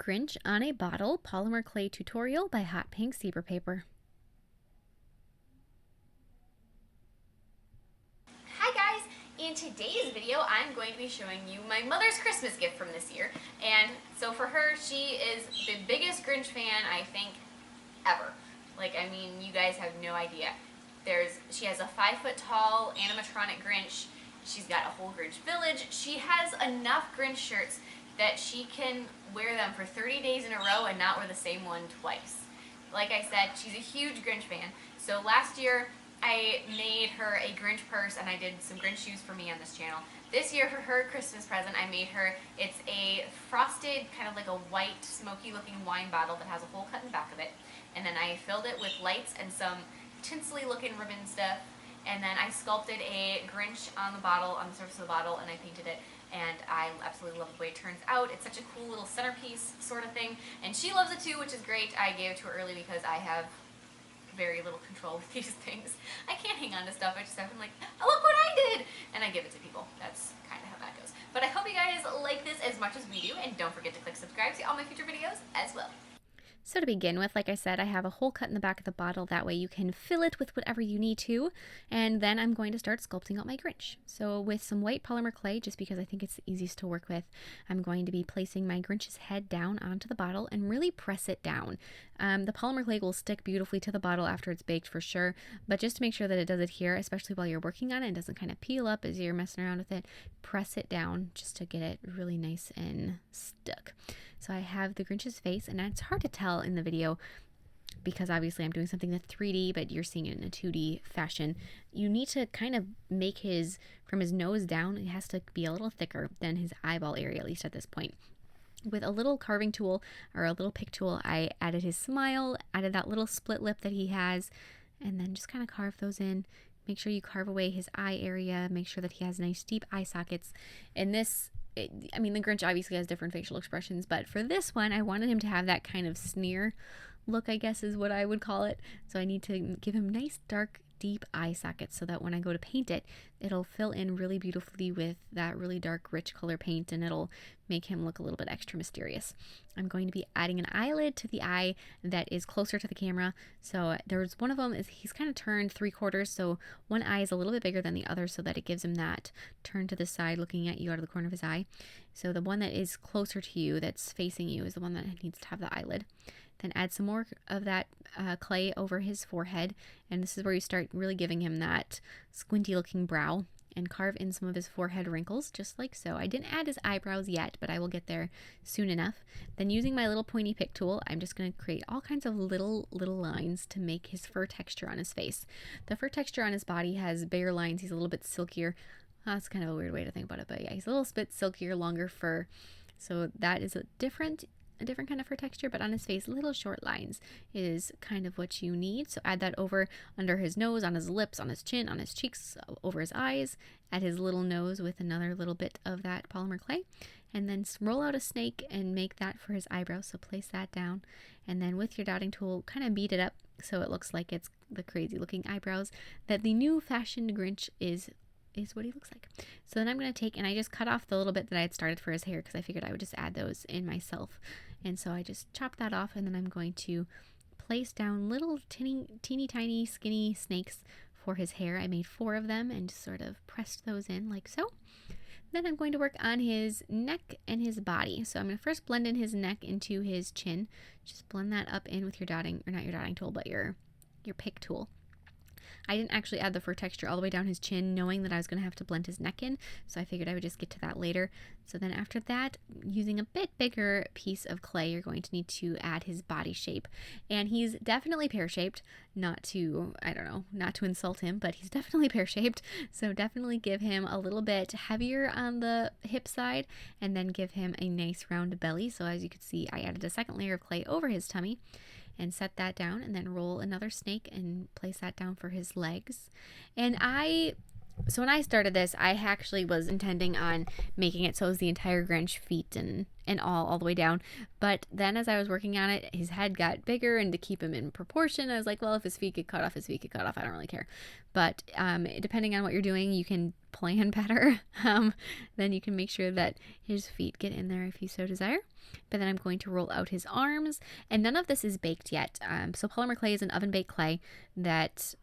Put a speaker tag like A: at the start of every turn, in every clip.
A: Grinch on a Bottle Polymer Clay Tutorial by HotPinkZebraPaper.
B: Hi guys! In today's video I'm going to be showing you my mother's Christmas gift from this year. And so for her, she is the biggest Grinch fan I think ever. I mean, you guys have no idea. She has a 5-foot tall animatronic Grinch. She's got a whole Grinch village. She has enough Grinch shirts that she can wear them for 30 days in a row and not wear the same one twice. Like I said, she's a huge Grinch fan. So last year I made her a Grinch purse and I did some Grinch shoes for me on this channel. This year for her Christmas present I made her, it's a frosted, kind of like a white, smoky looking wine bottle that has a hole cut in the back of it. And then I filled it with lights and some tinsely looking ribbon stuff. And then I sculpted a Grinch on the bottle, on the surface of the bottle, and I painted it. And I absolutely love the way it turns out. It's such a cool little centerpiece sort of thing. And she loves it too, which is great. I gave it to her early because I have very little control with these things. I can't hang on to stuff. I just have to like, oh, look what I did! And I give it to people. That's kind of how that goes. But I hope you guys like this as much as we do. And don't forget to click subscribe to see all my future videos as well.
A: So to begin with, like I said, I have a hole cut in the back of the bottle. That way you can fill it with whatever you need to. And then I'm going to start sculpting out my Grinch. So with some white polymer clay, just because I think it's the easiest to work with, I'm going to be placing my Grinch's head down onto the bottle and really press it down. The polymer clay will stick beautifully to the bottle after it's baked for sure, but just to make sure that it does adhere, especially while you're working on it and doesn't kind of peel up as you're messing around with it, press it down just to get it really nice and stuck. So I have the Grinch's face, and it's hard to tell in the video because obviously I'm doing something that's 3D, but you're seeing it in a 2D fashion. You need to kind of make from his nose down, it has to be a little thicker than his eyeball area, at least at this point. With a little carving tool or a little pick tool, I added his smile, added that little split lip that he has, and then just kind of carve those in. Make sure you carve away his eye area, make sure that he has nice deep eye sockets. And this, the Grinch obviously has different facial expressions, but for this one, I wanted him to have that kind of sneer look, I guess is what I would call it. So I need to give him nice, dark, deep eye sockets so that when I go to paint it, it'll fill in really beautifully with that really dark, rich color paint, and it'll make him look a little bit extra mysterious. I'm going to be adding an eyelid to the eye that is closer to the camera. So there's one of them, he's kind of turned 3/4, so one eye is a little bit bigger than the other so that it gives him that turn to the side looking at you out of the corner of his eye. So the one that is closer to you, that's facing you, is the one that needs to have the eyelid. Then add some more of that clay over his forehead, and this is where you start really giving him that squinty looking brow, and carve in some of his forehead wrinkles, just like so. I didn't add his eyebrows yet, but I will get there soon enough. Then using my little pointy pick tool, I'm just going to create all kinds of little lines to make his fur texture on his face. The fur texture on his body has bigger lines. He's a little bit silkier. That's kind of a weird way to think about it, but yeah, he's a little bit silkier, longer fur. So that is a different kind of fur texture, but on his face, little short lines is kind of what you need. So add that over under his nose, on his lips, on his chin, on his cheeks, over his eyes, add his little nose with another little bit of that polymer clay, and then roll out a snake and make that for his eyebrows. So place that down, and then with your dotting tool, kind of beat it up so it looks like it's the crazy looking eyebrows that the new fashioned Grinch is what he looks like. So then I'm going to take, and I just cut off the little bit that I had started for his hair because I figured I would just add those in myself. And so I just chopped that off, and then I'm going to place down little teeny tiny skinny snakes for his hair. I made 4 of them and just sort of pressed those in like so. Then I'm going to work on his neck and his body. So I'm going to first blend in his neck into his chin. Just blend that up in with your dotting, or not your dotting tool, but your pick tool. I didn't actually add the fur texture all the way down his chin, knowing that I was going to have to blend his neck in, so I figured I would just get to that later. So then after that, using a bit bigger piece of clay, you're going to need to add his body shape. And he's definitely pear-shaped, not to insult him, but he's definitely pear-shaped, so definitely give him a little bit heavier on the hip side, and then give him a nice round belly. So as you can see, I added a second layer of clay over his tummy, and set that down, and then roll another snake and place that down for his legs. And I So when I started this, I actually was intending on making it so it was the entire Grinch, feet and all the way down. But then as I was working on it, his head got bigger, and to keep him in proportion, I was like, well, if his feet get cut off, his feet get cut off. I don't really care. But depending on what you're doing, you can plan better. Then you can make sure that his feet get in there if you so desire. But then I'm going to roll out his arms, and none of this is baked yet. So polymer clay is an oven baked clay that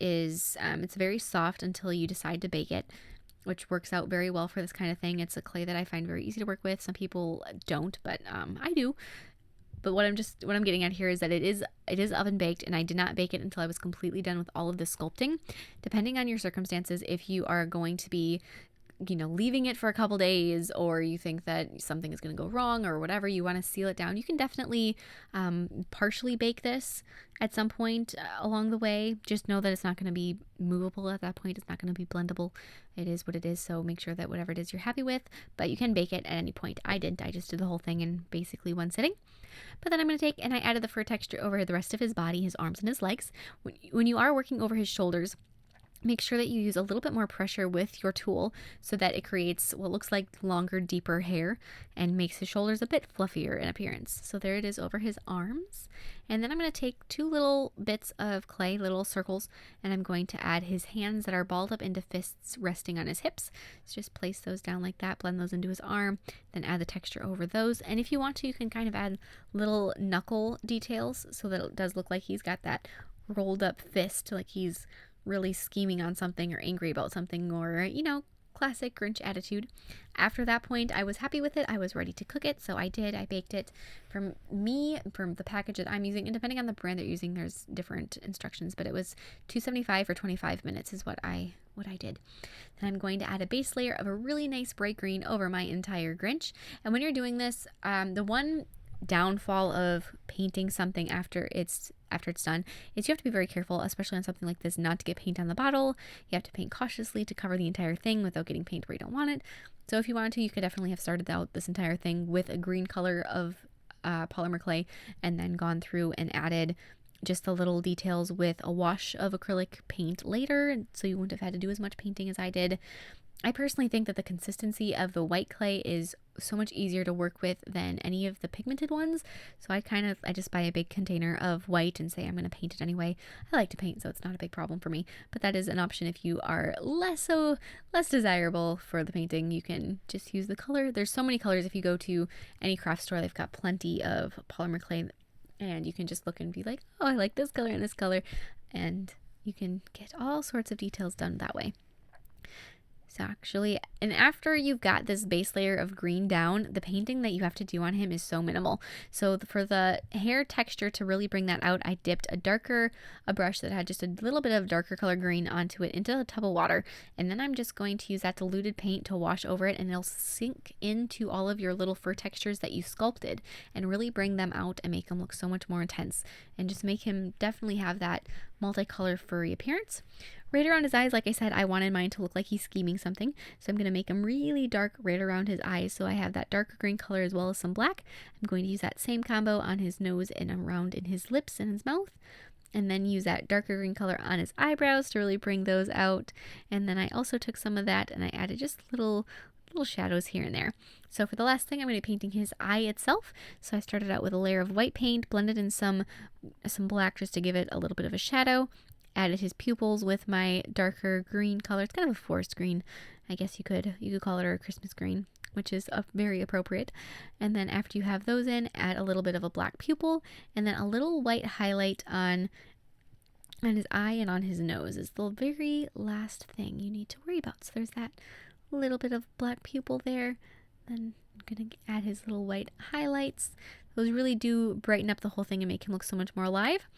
A: is it's very soft until you decide to bake it, which works out very well for this kind of thing. It's a clay that I find very easy to work with. Some people don't, but I do. But what I'm getting at here is that it is oven baked, and I did not bake it until I was completely done with all of the sculpting. Depending on your circumstances, if you are going to be leaving it for a couple days, or you think that something is going to go wrong or whatever, you want to seal it down, you can definitely partially bake this at some point along the way. Just know that it's not going to be movable at that point. It's not going to be blendable. It is what it is. So make sure that whatever it is you're happy with, but you can bake it at any point. I didn't. I just did the whole thing in basically one sitting. But then I'm going to take and I added the fur texture over the rest of his body, his arms and his legs. When you are working over his shoulders, make sure that you use a little bit more pressure with your tool so that it creates what looks like longer, deeper hair and makes his shoulders a bit fluffier in appearance. So there it is over his arms. And then I'm going to take 2 little bits of clay, little circles, and I'm going to add his hands that are balled up into fists resting on his hips. So just place those down like that, blend those into his arm, then add the texture over those. And if you want to, you can kind of add little knuckle details so that it does look like he's got that rolled up fist, like he's really scheming on something or angry about something, or classic Grinch attitude. After that point, I was happy with it. I was ready to cook it, so I did. I baked it. From the package that I'm using, and depending on the brand that you're using, there's different instructions, but it was 275 for 25 minutes is what I did. Then I'm going to add a base layer of a really nice bright green over my entire Grinch. And when you're doing this, the one downfall of painting something after it's done is you have to be very careful, especially on something like this, not to get paint on the bottle. You have to paint cautiously to cover the entire thing without getting paint where you don't want it. So if you wanted to, you could definitely have started out this entire thing with a green color of polymer clay, and then gone through and added just the little details with a wash of acrylic paint later, so you wouldn't have had to do as much painting as I did. I personally think that the consistency of the white clay is so much easier to work with than any of the pigmented ones. So I just buy a big container of white and say I'm going to paint it anyway. I like to paint, so it's not a big problem for me. But that is an option if you are less desirable for the painting. You can just use the color. There's so many colors. If you go to any craft store, they've got plenty of polymer clay, and you can just look and be like, oh, I like this color and this color, and you can get all sorts of details done that way. So actually, and after you've got this base layer of green down, the painting that you have to do on him is so minimal. So for the hair texture to really bring that out, I dipped a brush that had just a little bit of darker color green onto it into a tub of water. And then I'm just going to use that diluted paint to wash over it, and it'll sink into all of your little fur textures that you sculpted and really bring them out and make them look so much more intense and just make him definitely have that multicolor furry appearance. Right around his eyes, like I said, I wanted mine to look like he's scheming something, so I'm going to make him really dark right around his eyes, so I have that darker green color as well as some black. I'm going to use that same combo on his nose and around in his lips and his mouth, and then use that darker green color on his eyebrows to really bring those out. And then I also took some of that and I added just little shadows here and there. So for the last thing, I'm going to be painting his eye itself. So I started out with a layer of white paint, blended in some black just to give it a little bit of a shadow. Added his pupils with my darker green color. It's kind of a forest green, I guess you could call it, or a Christmas green, which is very appropriate. And then after you have those in, add a little bit of a black pupil, and then a little white highlight on his eye and on his nose is the very last thing you need to worry about. So there's that little bit of black pupil there. Then I'm going to add his little white highlights. Those really do brighten up the whole thing and make him look so much more alive.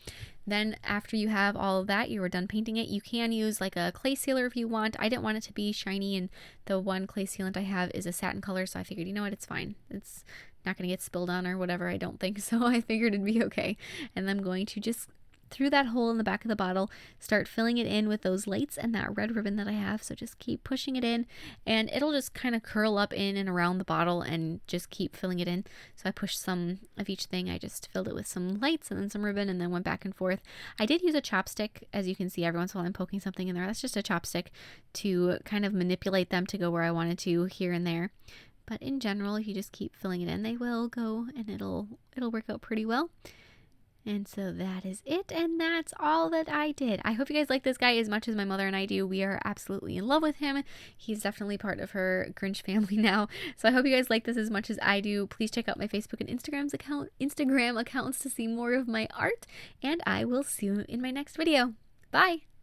A: Then after you have all of that, you are done painting it, you can use like a clay sealer if you want. I didn't want it to be shiny, and the one clay sealant I have is a satin color, so I figured, you know what, it's fine. It's not going to get spilled on or whatever, I don't think, so I figured it'd be okay. And I'm going to just through that hole in the back of the bottle, start filling it in with those lights and that red ribbon that I have. So just keep pushing it in and it'll just kind of curl up in and around the bottle and just keep filling it in. So I pushed some of each thing. I just filled it with some lights and then some ribbon and then went back and forth. I did use a chopstick. As you can see, every once in a while I'm poking something in there. That's just a chopstick to kind of manipulate them to go where I wanted to here and there. But in general, if you just keep filling it in, they will go and it'll work out pretty well. And so that is it, and that's all that I did. I hope you guys like this guy as much as my mother and I do. We are absolutely in love with him. He's definitely part of her Grinch family now. So I hope you guys like this as much as I do. Please check out my Facebook and Instagram accounts to see more of my art, and I will see you in my next video. Bye!